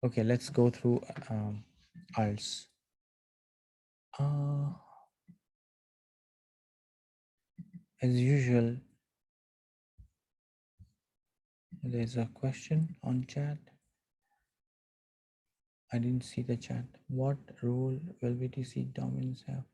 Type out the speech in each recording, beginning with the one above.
Okay, let's go through alts. Uh, as usual, there's a question on chat. I didn't see the chat. What role will BTC Dominance have?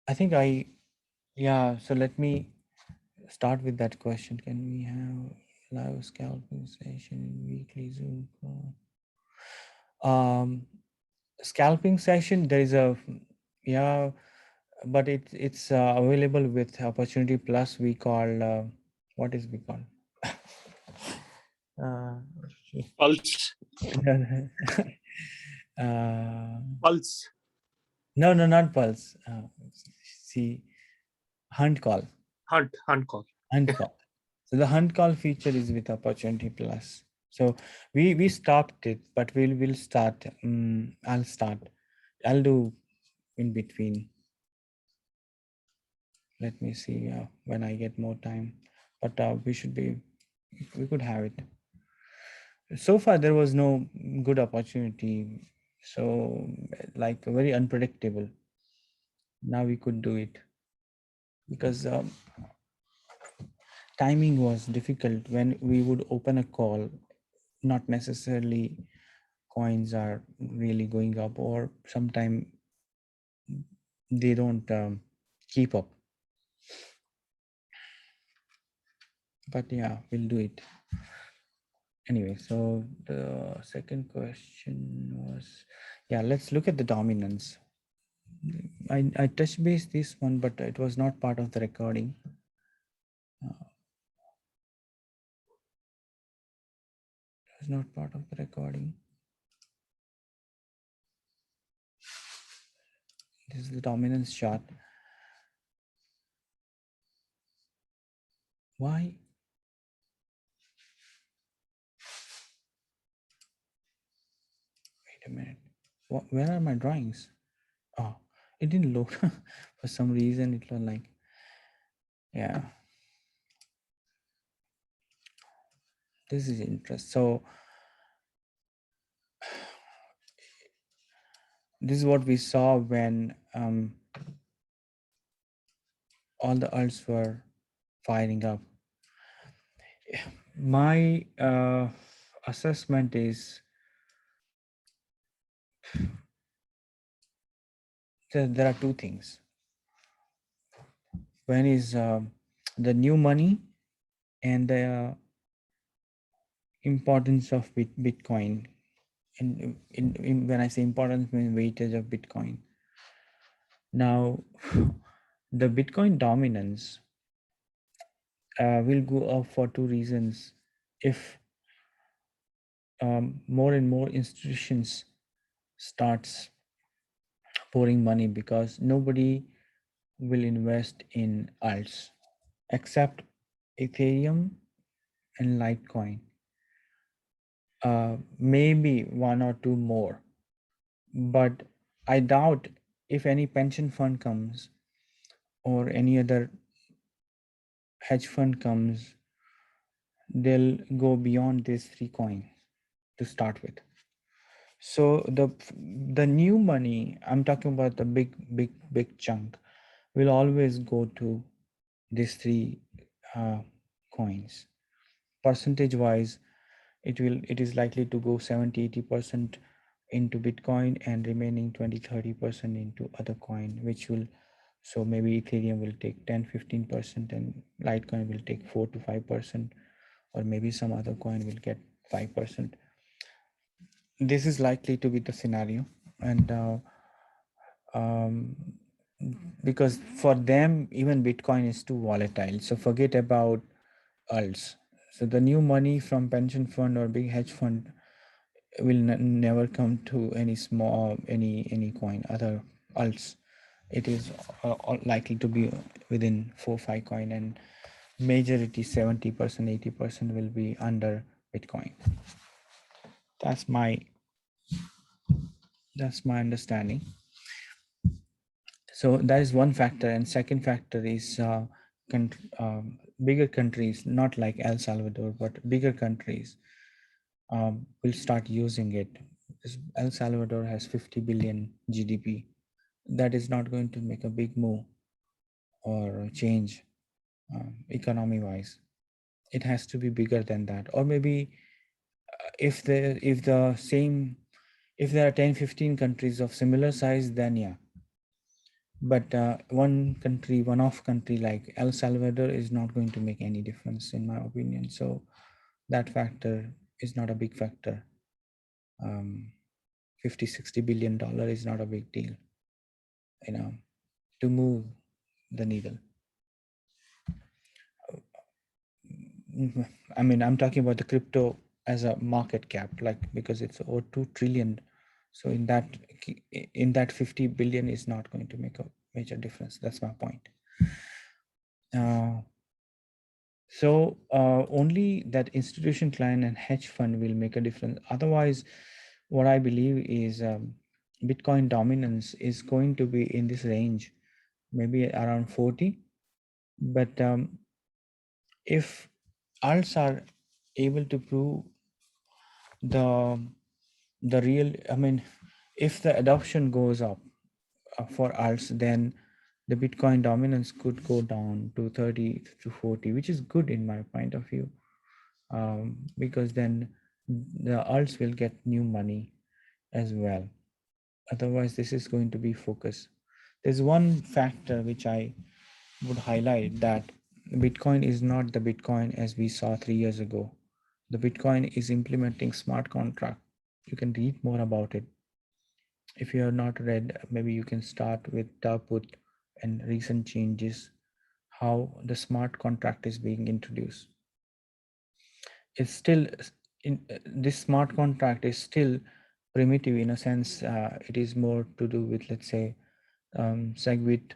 I think yeah, so let me start with that question. Can we have live scalping session in weekly Zoom call? Scalping session, there is a, yeah, but it's available with Opportunity Plus. We call, what is we call? uh, Pulse. Pulse. No, not Pulse. See, Hunt Call. Hunt call. Hunt Call. So the Hunt Call feature is with Opportunity Plus. So we stopped it, but we'll start. I'll start. I'll do in between. Let me see when I get more time. But we could have it. So far, there was no good opportunity. So, like, very unpredictable. Now we could do it because timing was difficult when we would open a call. Not necessarily coins are really going up, or sometimes they don't keep up. But yeah, we'll do it anyway. So the second question was, yeah, let's look at the dominance. I touched base this one, but it was not part of the recording. It was not part of the recording. This is the dominance chart. Why? Wait a minute. Where are my drawings? Oh, it didn't load. For some reason it was like, yeah, this is interesting. So this is what we saw when all the alts were firing up. My assessment is that there are two things. One is the new money and the importance of Bitcoin. In when I say importance, means weightage of Bitcoin. Now, the Bitcoin dominance will go up for two reasons. If more and more institutions starts pouring money, because nobody will invest in alts except Ethereum and Litecoin. Maybe one or two more, but I doubt if any pension fund comes or any other hedge fund comes, they'll go beyond these three coins to start with. So the new money, I'm talking about the big chunk, will always go to these three coins. Percentage wise, it is likely to go 70-80% into Bitcoin and remaining 20-30% into other coin, which will, so maybe Ethereum will take 10-15% and Litecoin will take 4-5%, or maybe some other coin will get 5%. This is likely to be the scenario. And um, because for them, even Bitcoin is too volatile. So forget about alts. So the new money from pension fund or big hedge fund will never come to any small, any coin, other alts. It is likely to be within 4-5 coin, and majority 70%, 80% will be under Bitcoin. That's my understanding. So that is one factor, and second factor is bigger countries, not like El Salvador, but bigger countries will start using it. El Salvador has 50 billion GDP. That is not going to make a big move or change economy wise. It has to be bigger than that. Or maybe if the same, if there are 10, 15 countries of similar size, then yeah. But one country, one off country like El Salvador is not going to make any difference in my opinion. So that factor is not a big factor. um, 50 $60 billion is not a big deal, you know, to move the needle. I mean, I'm talking about the crypto as a market cap, like because it's over 2 trillion. So in that 50 billion is not going to make a major difference. That's my point. So only that institution client and hedge fund will make a difference. Otherwise, what I believe is Bitcoin dominance is going to be in this range, maybe around 40. But if alts are able to prove the real, I mean, if the adoption goes up for alts, then the Bitcoin dominance could go down to 30 to 40, which is good in my point of view, because then the alts will get new money as well. Otherwise, this is going to be focus. There's one factor which I would highlight, that Bitcoin is not the Bitcoin as we saw 3 years ago. The Bitcoin is implementing smart contract. You can read more about it. If you have not read, maybe you can start with Taput and recent changes, how the smart contract is being introduced. It's still this smart contract is still primitive in a sense. It is more to do with, let's say, SegWit,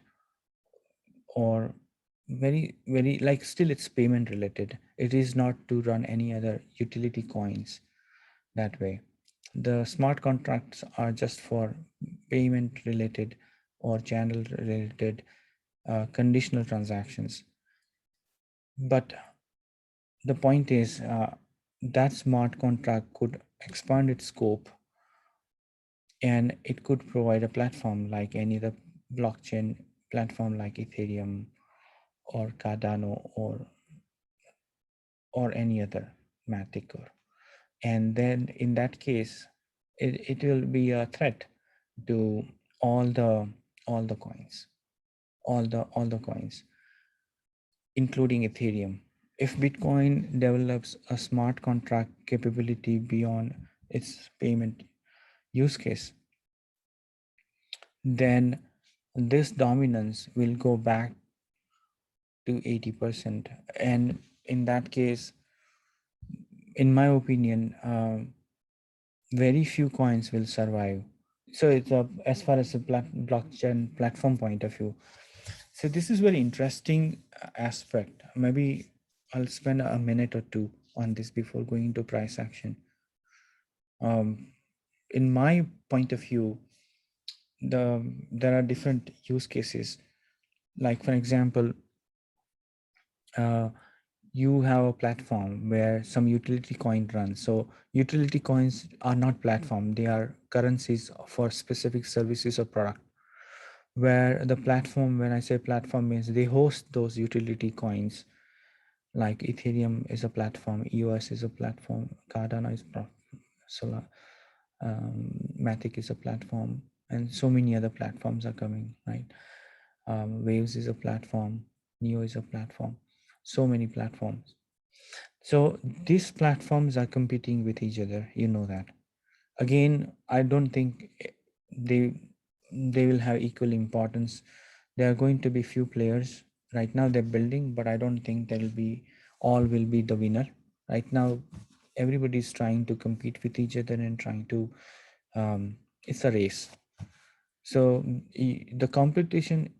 or very like, still it's payment related. It is not to run any other utility coins that way. The smart contracts are just for payment related or channel related conditional transactions. But the point is, that smart contract could expand its scope, and it could provide a platform like any other blockchain platform like Ethereum or Cardano or any other Matic. And then in that case, it will be a threat to all the coins, all the coins, including Ethereum. If Bitcoin develops a smart contract capability beyond its payment use case, then this dominance will go back to 80%. And in that case, in my opinion, very few coins will survive. So it's as far as the blockchain platform point of view. So this is very interesting aspect. Maybe I'll spend a minute or two on this before going into price action. In my point of view, there are different use cases. Like for example, you have a platform where some utility coin runs. So utility coins are not platform; they are currencies for specific services or product. Where the platform, when I say platform, means they host those utility coins. Like Ethereum is a platform, EOS is a platform, Cardano is Solar, Matic is a platform, and so many other platforms are coming, right? Waves is a platform, Neo is a platform, so many platforms. So these platforms are competing with each other, you know that. Again, I don't think they will have equal importance. There are going to be few players. Right now they're building, but I don't think there will be all will be the winner. Right now, everybody's trying to compete with each other and trying to. It's a race. So the competition,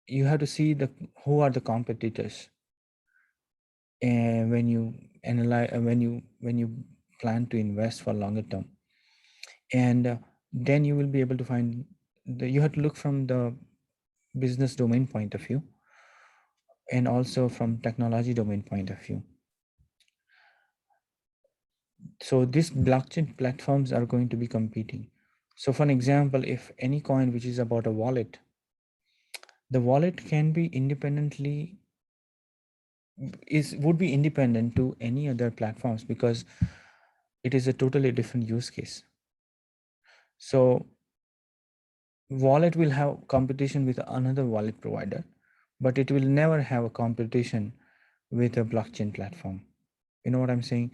you have to see the who are the competitors, and when you analyze, when you plan to invest for longer term, and then you will be able to find you have to look from the business domain point of view. and also from technology domain point of view. So these blockchain platforms are going to be competing. So for an example, if any coin which is about a wallet, the wallet can be independently is would be independent to any other platforms because it is a totally different use case. So wallet will have competition with another wallet provider, but it will never have a competition with a blockchain platform. You know what I'm saying?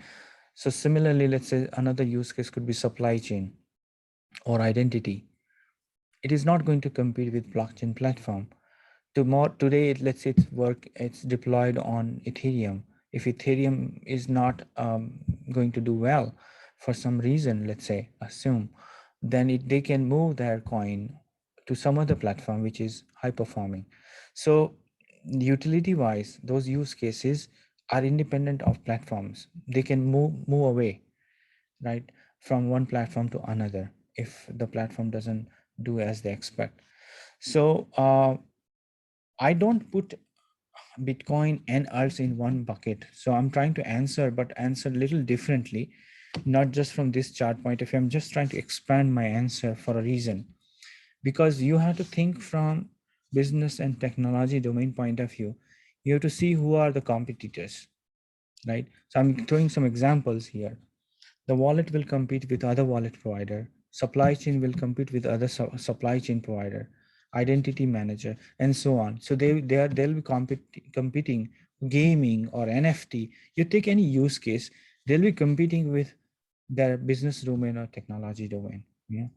So similarly, let's say another use case could be supply chain or identity. It is not going to compete with blockchain platform. Tomorrow, today, let's say it's deployed on Ethereum. If Ethereum is not going to do well for some reason, let's say, assume, then they can move their coin to some other platform which is high performing. So utility wise, those use cases are independent of platforms. They can move away, right, from one platform to another if the platform doesn't do as they expect. So I don't put Bitcoin and alts in one bucket. So I'm trying to answer, but answer a little differently, not just from this chart point of view. I'm just trying to expand my answer for a reason, because you have to think from business and technology domain point of view. You have to see who are the competitors, right? So I'm throwing some examples here. The wallet will compete with other wallet provider. Supply chain will compete with other supply chain provider, identity manager, and so on. So they'll be competing. Gaming or NFT. You take any use case, they'll be competing with their business domain or technology domain. Yeah.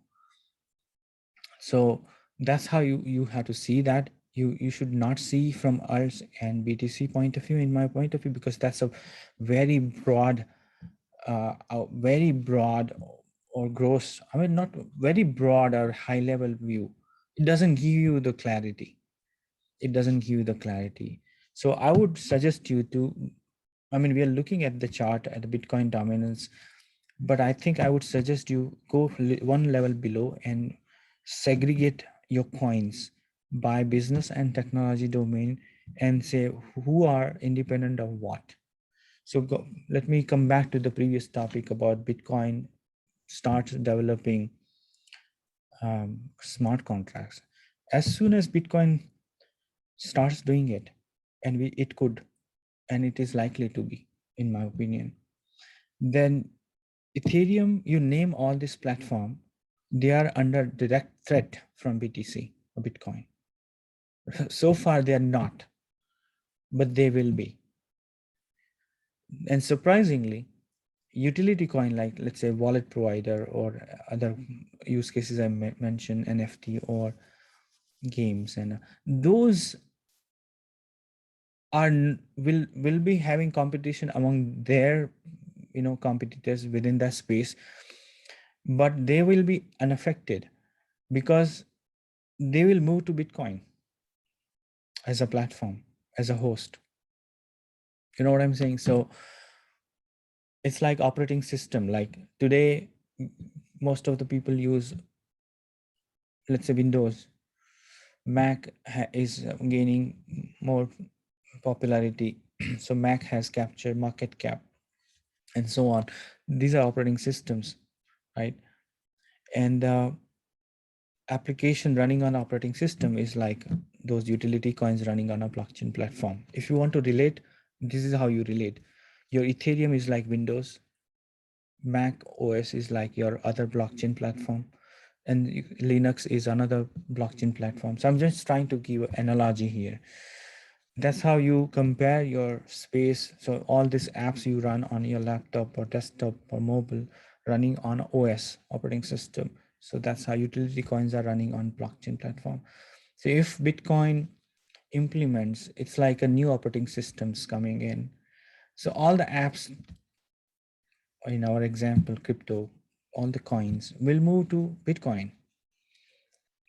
So that's how you have to see that. You should not see from alts and BTC point of view, in my point of view, because that's very broad a very broad or gross, I mean, not very broad or high level view. It doesn't give you the clarity. It doesn't give you the clarity. So I would suggest you to, I mean, we are looking at the chart at the Bitcoin dominance, but I think I would suggest you go one level below and segregate your coins by business and technology domain and say who are independent of what. So let me come back to the previous topic about Bitcoin starts developing smart contracts. As soon as Bitcoin starts doing it, and it could, and it is likely to be, in my opinion, then Ethereum, you name all this platform, they are under direct threat from BTC or Bitcoin. So far, they are not, but they will be. And surprisingly, utility coin like, let's say, wallet provider or other use cases I mentioned, NFT or games, and those are will be having competition among their competitors within that space, but they will be unaffected because they will move to Bitcoin as a platform, as a host. You know what I'm saying? So it's like operating system. Like today, most of the people use, let's say, Windows. Mac is gaining more popularity. So Mac has captured market cap and so on. These are operating systems, right? And application running on operating system is like those utility coins running on a blockchain platform. If you want to relate, this is how you relate. Your Ethereum is like Windows, Mac OS is like your other blockchain platform, and Linux is another blockchain platform. So I'm just trying to give an analogy here. That's how you compare your space. So all these apps you run on your laptop or desktop or mobile running on OS operating system. So that's how utility coins are running on blockchain platform. So if Bitcoin implements, it's like a new operating systems coming in. So all the apps, in our example, crypto, all the coins will move to Bitcoin,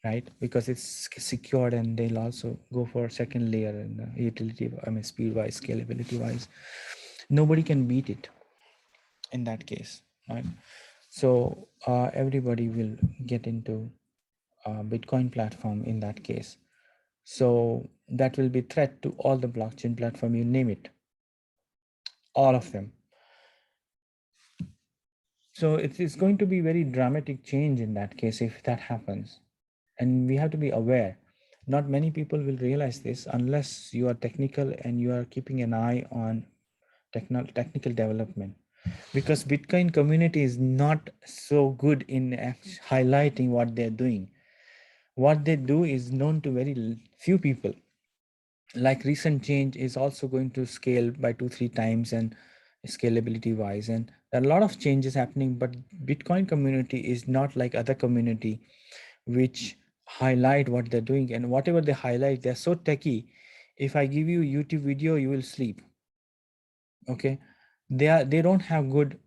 right? Because it's secured, and they'll also go for second layer and utility, I mean, speed wise, scalability wise. Nobody can beat it in that case, right? So everybody will get into Bitcoin platform in that case. So that will be threat to all the blockchain platform, you name it, all of them. So it's going to be very dramatic change in that case if that happens. And we have to be aware. Not many people will realize this unless you are technical and you are keeping an eye on technical development, because Bitcoin community is not so good in highlighting what they're doing. What they do is known to very few people. Like recent change is also going to scale by 2-3 times and scalability wise, and there are a lot of changes happening, but Bitcoin community is not like other community which highlight what they're doing, and whatever they highlight, they're so techy. If I give you YouTube video, you will sleep. Okay, they don't have good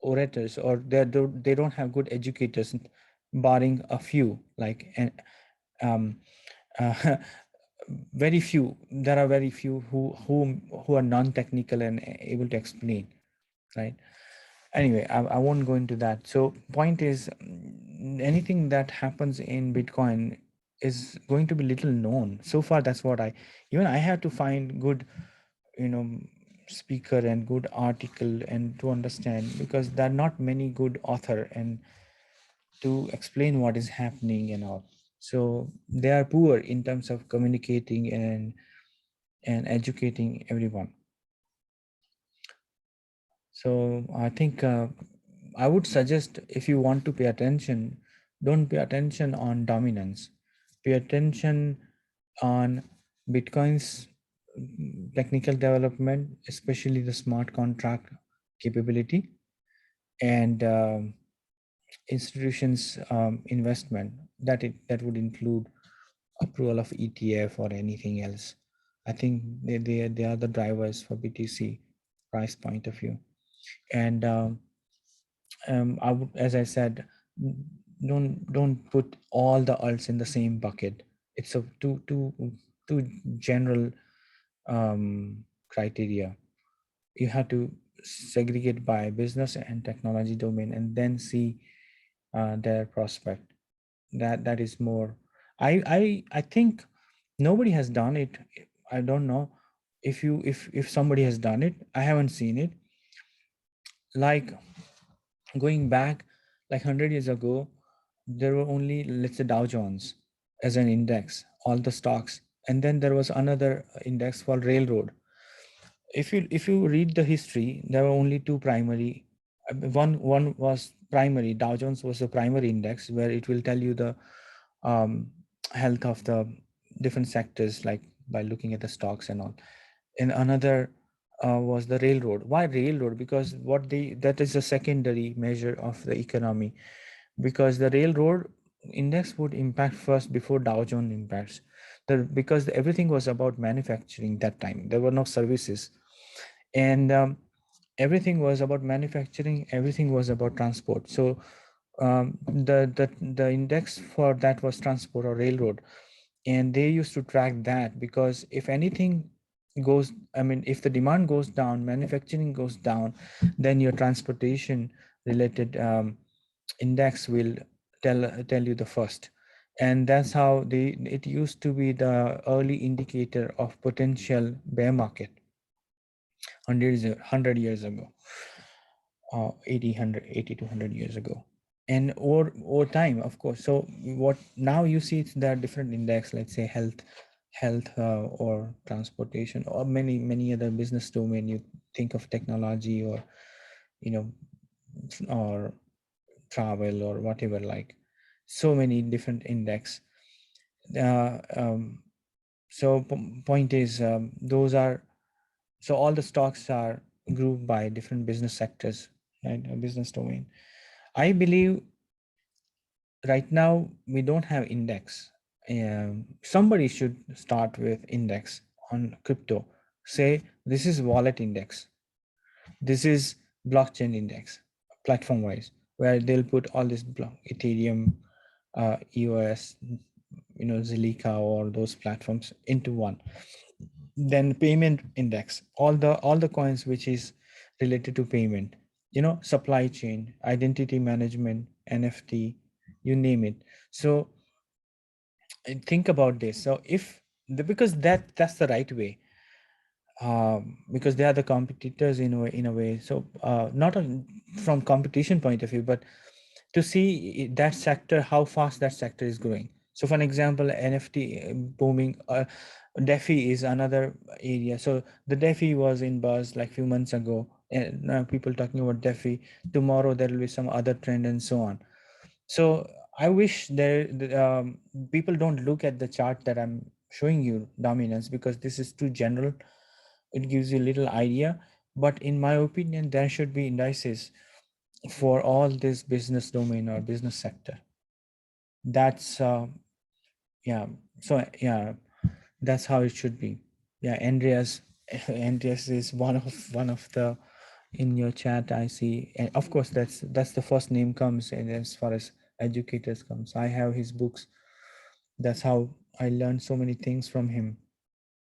orators, or they don't have good educators, barring a few, like and um, uh, very few. There are very few who are non-technical and able to explain, right? Anyway, I won't go into that. So point is, anything that happens in Bitcoin is going to be little known so far. That's what I have to find good, you know, speaker and good article and to understand, because there are not many good author and to explain what is happening and all. So they are poor in terms of communicating and educating everyone. So I think I would suggest, if you want to pay attention, don't pay attention on dominance. Pay attention on Bitcoin's technical development, especially the smart contract capability, and institutions investment. That would include approval of ETF or anything else. I think they are the drivers for BTC price point of view. And I would, as I said, don't put all the alts in the same bucket. It's a too general criteria. You have to segregate by business and technology domain, and then see their prospect. That is more. I think nobody has done it. I don't know if somebody has done it. I haven't seen it. Like going back like 100 years ago, there were only, let's say, Dow Jones as an index, all the stocks, and then there was another index called railroad. If you read the history, there were only two primary. One was primary. Dow Jones was the primary index, where it will tell you the um, health of the different sectors, like by looking at the stocks and all. And another was the railroad. Why railroad? Because that is a secondary measure of the economy, because the railroad index would impact first before Dow Jones impacts. Because everything was about manufacturing that time. There were no services, and everything was about manufacturing. Everything was about transport. So the index for that was transport or railroad, and they used to track that, because if anything goes, I mean, if the demand goes down, manufacturing goes down, then your transportation related index will tell you the first. And that's how it used to be the early indicator of potential bear market 100 years ago, 80 to 100 years ago. And over time, of course. So what now you see, there are different index, let's say health or transportation, or many other business domain. You think of technology, or you know or travel, or whatever, like so many different index. uh, um, so point is, those are, so all the stocks are grouped by different business sectors, right? A business domain. I believe right now we don't have index. Somebody should start with index on crypto. Say this is wallet index, this is blockchain index, platform wise, where they'll put all this Ethereum, EOS, Zilliqa, or those platforms into one. Then payment index, all the coins which is related to payment, supply chain, identity management, NFT, you name it. So think about this. So if because that's the right way, because they are the competitors in a way. So not from competition point of view, but to see that sector, how fast that sector is growing. So for an example, NFT booming, DeFi is another area. So the DeFi was in buzz like few months ago, and now people talking about DeFi. Tomorrow there will be some other trend and so on. So I wish people don't look at the chart that I'm showing you, dominance, because this is too general. It gives you a little idea, but in my opinion there should be indices for all this business domain or business sector. That's yeah. So yeah, that's how it should be. Yeah, Andreas, Andreas is one of the in your chat I see, and of course that's the first name comes, and as far as educators comes, I have his books. That's how I learned so many things from him,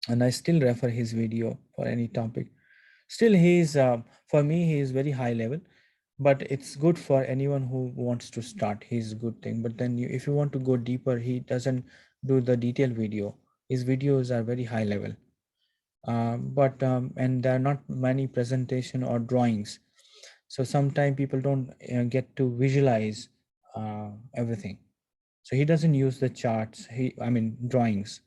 and I still refer his video for any topic. Still, he is for me he is very high level, but it's good for anyone who wants to start. He's a good thing, but then if you want to go deeper, he doesn't do the detailed video. His videos are very high level, but and there are not many presentation or drawings, so sometimes people don't get to visualize everything. So he doesn't use the charts, I mean drawings,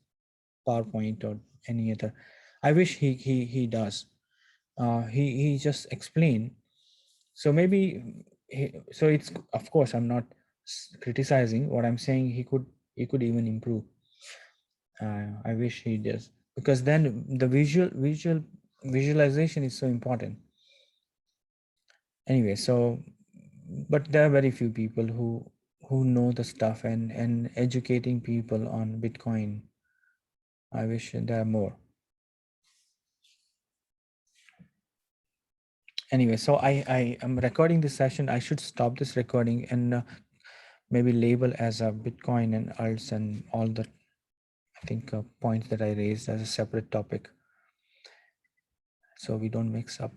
PowerPoint or any other. I wish he does. He just explain. So maybe so it's, of course I'm not criticizing. What I'm saying, he could even improve. I wish he does, because then the visualization is so important. Anyway, so but there are very few people who know the stuff, and educating people on Bitcoin. I wish there are more. Anyway, so I am recording this session. I should stop this recording and maybe label as a Bitcoin and alts and all the, I think, points that I raised as a separate topic, so we don't mix up.